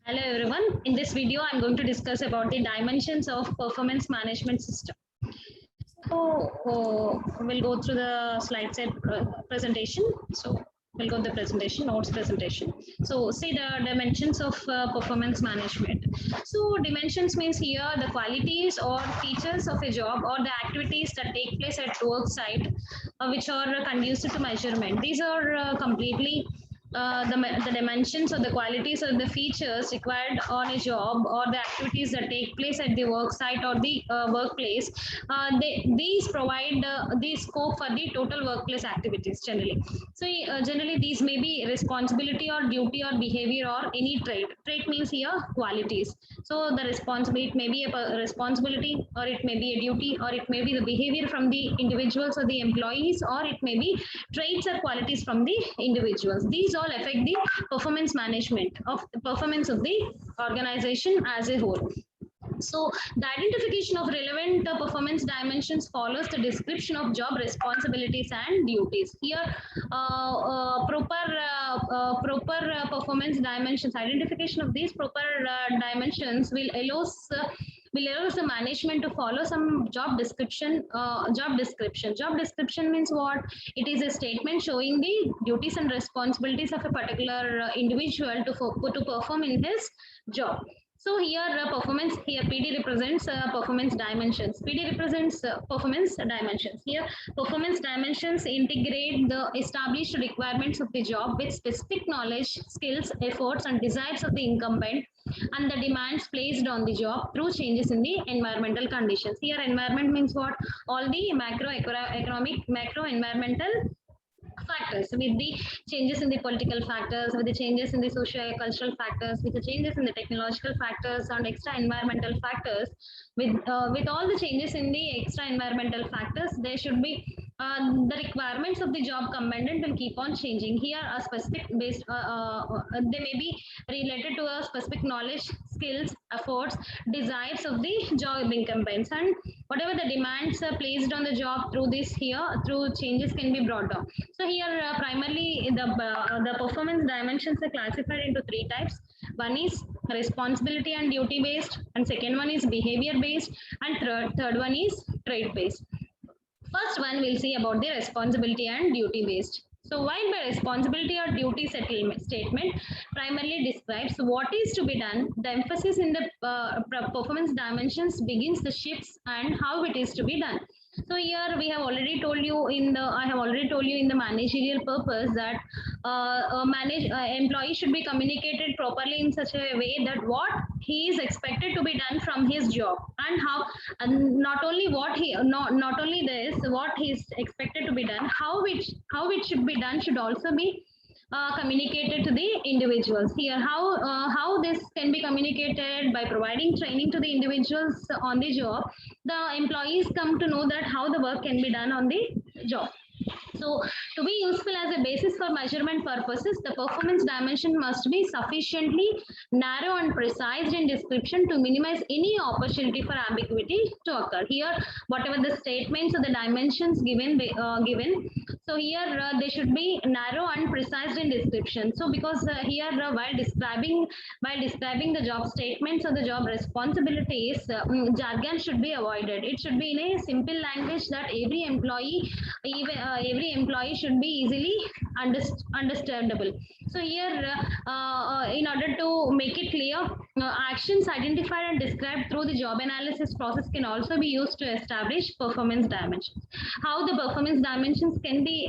Hello everyone. In this video, I'm going to discuss about the dimensions of performance management system. We'll go through the slide set presentation. So we'll go to the presentation, notes presentation. So see the dimensions of performance management. So dimensions means here the qualities or features of a job or the activities that take place at work site which are conducive to measurement. These are completely the dimensions or the qualities or the features required on a job or the activities that take place at the work site or the workplace. These provide the scope for the total workplace activities generally. So generally these may be responsibility or duty or behavior or any trait. Trait means here qualities. So the responsibility, it may be a responsibility or it may be a duty or it may be the behavior from the individuals or the employees or it may be traits or qualities from the individuals. These all affect the performance management of the performance of the organization as a whole. So the identification of relevant performance dimensions follows the description of job responsibilities and duties. Here, proper performance dimensions, identification of these proper dimensions will allow the management to follow some job description. Job description means what? It is a statement showing the duties and responsibilities of a particular individual to perform in his job. So here performance, here PD represents performance dimensions. PD represents performance dimensions. Here performance dimensions integrate the established requirements of the job with specific knowledge, skills, efforts and desires of the incumbent and the demands placed on the job through changes in the environmental conditions. Here environment means what? All the macroeconomic, macro environmental factors, with the changes in the political factors, with the changes in the socio-cultural factors, with the changes in the technological factors and extra environmental factors. With all the changes in the extra environmental factors, there should be the requirements of the job commandant will keep on changing. Here a specific based they may be related to a specific knowledge, skills, efforts, desires of the job incumbents, and whatever the demands are placed on the job through this here through changes can be brought down. So here primarily the performance dimensions are classified into three types. One is responsibility and duty based, and second one is behavior based, and third one is trait based. First one we'll see about the responsibility and duty based. So while by responsibility or duty settlement statement primarily describes what is to be done, the emphasis in the performance dimensions begins the shifts and how it is to be done. So here we have already told you in the I have already told you in the managerial purpose that employee should be communicated properly in such a way that what he is expected to be done from his job and how, and not only what he not only this what he is expected to be done, how it should be done should also be communicated to the individuals. Here how this can be communicated by providing training to the individuals on the job. The employees come to know that how the work can be done on the job. So to be useful as a basis for measurement purposes, the performance dimension must be sufficiently narrow and precise in description to minimize any opportunity for ambiguity to occur. Here, whatever the statements or the dimensions given, so here they should be narrow and precise in description. So because here while describing the job statements or the job responsibilities, jargon should be avoided. It should be in a simple language that every employee should be easily understandable. So here in order to make it clear, actions identified and described through the job analysis process can also be used to establish performance dimensions. How the performance dimensions can be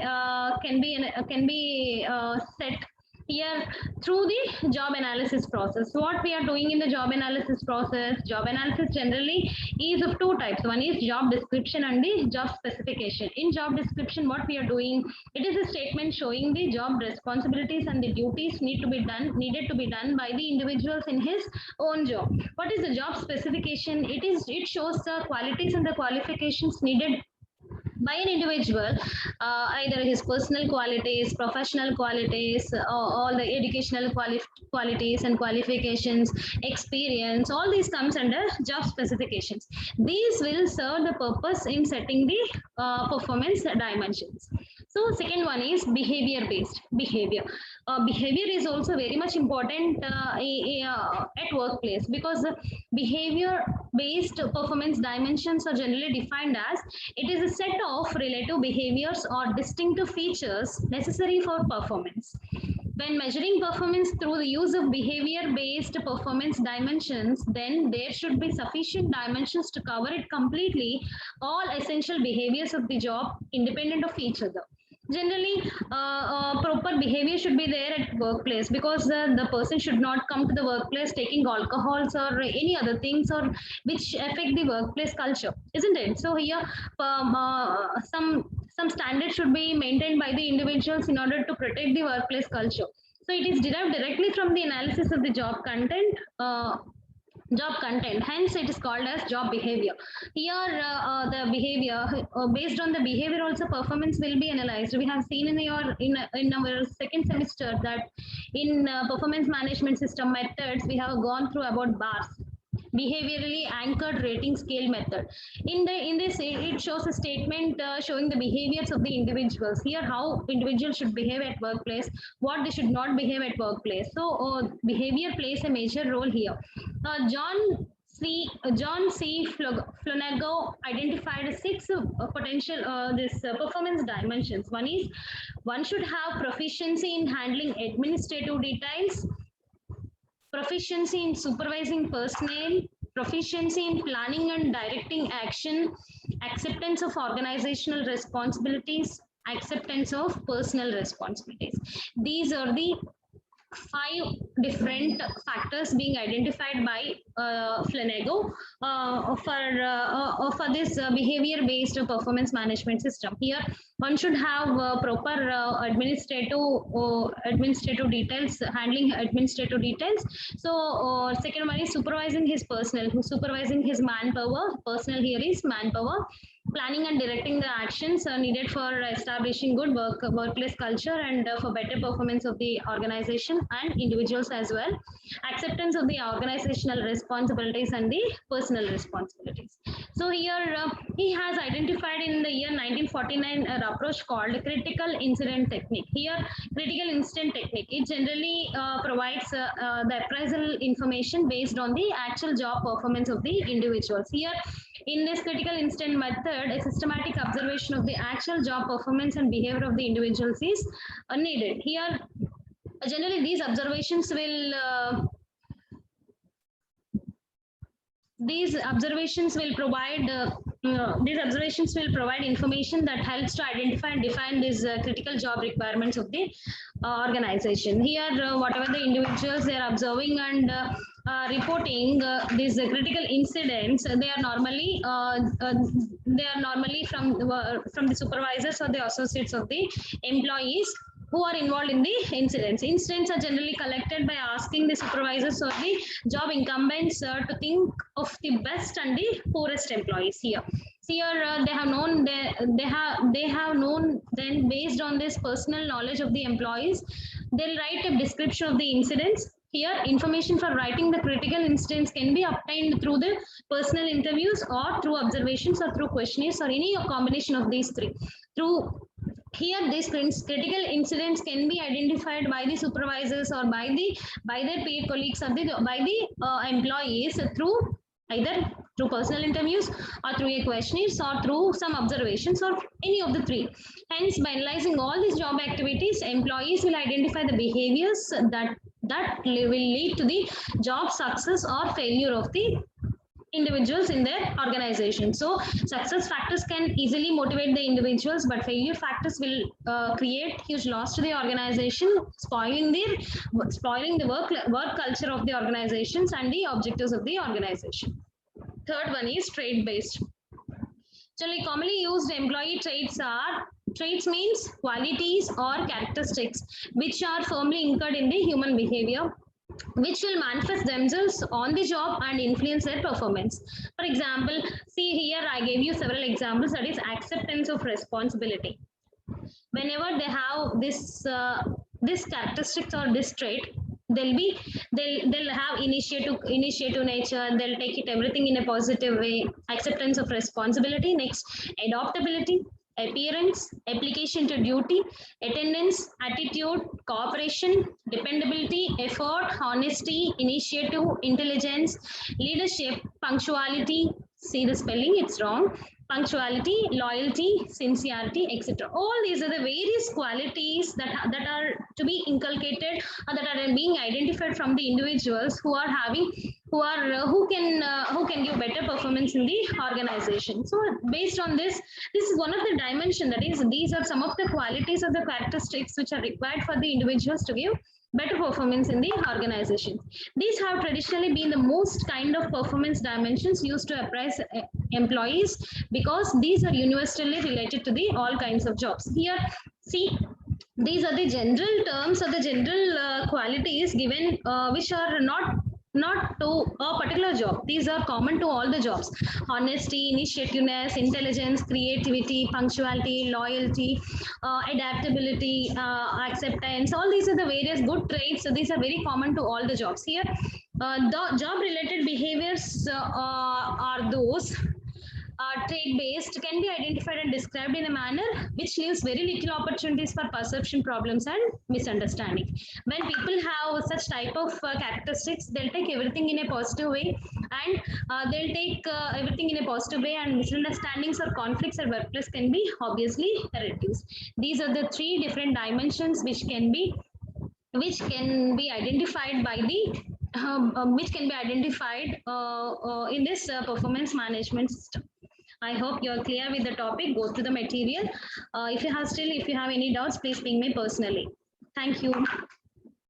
set here through the job analysis process. What we are doing in the job analysis process, job analysis generally is of two types. One is job description and the job specification. In job description, what we are doing, it is a statement showing the job responsibilities and the duties needed to be done by the individuals in his own job. What is the job specification? It shows the qualities and the qualifications needed by an individual, either his personal qualities, professional qualities, all the educational qualities and qualifications, experience, all these comes under job specifications. These will serve the purpose in setting the performance dimensions. So second one is behavior based behavior. Behavior is also very much important at workplace, because behavior based performance dimensions are generally defined as it is a set of relative behaviors or distinctive features necessary for performance. When measuring performance through the use of behavior based performance dimensions, then there should be sufficient dimensions to cover it completely, all essential behaviors of the job independent of each other. Generally, proper behavior should be there at workplace, because the person should not come to the workplace taking alcohols or any other things or which affect the workplace culture, isn't it? So here, some standards should be maintained by the individuals in order to protect the workplace culture. So it is derived directly from the analysis of the job content, hence it is called as job behavior. Here the behavior, based on the behavior also performance will be analyzed. We have seen in our second semester that in performance management system methods we have gone through about bars, behaviorally anchored rating scale method. In this it shows a statement showing the behaviors of the individuals. Here how individuals should behave at workplace, what they should not behave at workplace. So behavior plays a major role here. John C. Flanagan identified six potential performance dimensions. One is, one should have proficiency in handling administrative details, proficiency in supervising personnel, proficiency in planning and directing action, acceptance of organizational responsibilities, acceptance of personal responsibilities. These are the five different factors being identified by Flanagan for this behavior-based performance management system. Here, one should have proper administrative details, handling administrative details. So, second one is supervising his personnel, supervising his manpower. Personnel here is manpower. Planning and directing the actions needed for establishing good workplace culture and for better performance of the organization and individuals as well. Acceptance of the organizational responsibilities and the personal responsibilities. So here he has identified in the year 1949 an approach called critical incident technique. Here critical incident technique, it generally provides the appraisal information based on the actual job performance of the individuals. Here in this critical incident method, a systematic observation of the actual job performance and behavior of the individuals is needed. Here, generally, these observations will provide information that helps to identify and define these critical job requirements of the organization. Here, whatever the individuals they are observing and reporting these critical incidents, they are normally from the supervisors or the associates of the employees who are involved in the incidents. Incidents are generally collected by asking the supervisors or the job incumbents to think of the best and the poorest employees here. Here they have known then, based on this personal knowledge of the employees, they'll write a description of the incidents. Here, information for writing the critical incidents can be obtained through the personal interviews or through observations or through questionnaires or any combination of these three. Here, these critical incidents can be identified by the supervisors or by their peer colleagues or by the employees through either through personal interviews or through a questionnaires or through some observations or any of the three. Hence, by analyzing all these job activities, employees will identify the behaviors that will lead to the job success or failure of the individuals in their organization. So success factors can easily motivate the individuals, but failure factors will create huge loss to the organization, spoiling the work culture of the organizations and the objectives of the organization. Third one is trait based. Generally, commonly used employee traits are, traits means qualities or characteristics which are firmly anchored in the human behavior, which will manifest themselves on the job and influence their performance. For example, see here I gave you several examples, that is acceptance of responsibility. Whenever they have this characteristics or this trait, they'll have initiative nature, they'll take it everything in a positive way. Acceptance of responsibility. Next, adaptability. appearance, application to duty, attendance, attitude, cooperation, dependability, effort, honesty, initiative, intelligence, leadership, punctuality. See the spelling, it's wrong. Punctuality, loyalty, sincerity, etc. All these are the various qualities that are to be inculcated or that are being identified from the individuals who are having who can give better performance in the organization. So based on this, this is one of the dimension, that is these are some of the qualities or the characteristics which are required for the individuals to give better performance in the organization. These have traditionally been the most kind of performance dimensions used to appraise employees, because these are universally related to the all kinds of jobs. Here, see, these are the general terms or the general qualities given, which are not to a particular job. These are common to all the jobs: honesty, initiativeness, intelligence, creativity, punctuality, loyalty, adaptability, acceptance. All these are the various good traits. So these are very common to all the jobs. Here, the job related behaviors are those trait based, can be identified and described in a manner which leaves very little opportunities for perception problems and misunderstanding. When people have such type of characteristics, they'll take everything in a positive way, and they'll take everything in a positive way, and misunderstandings or conflicts at workplace can be obviously reduced. These are the three different dimensions which can be identified by the which can be identified in this performance management system. I hope you're clear with the topic. Go through the material. If you have any doubts, please ping me personally. Thank you.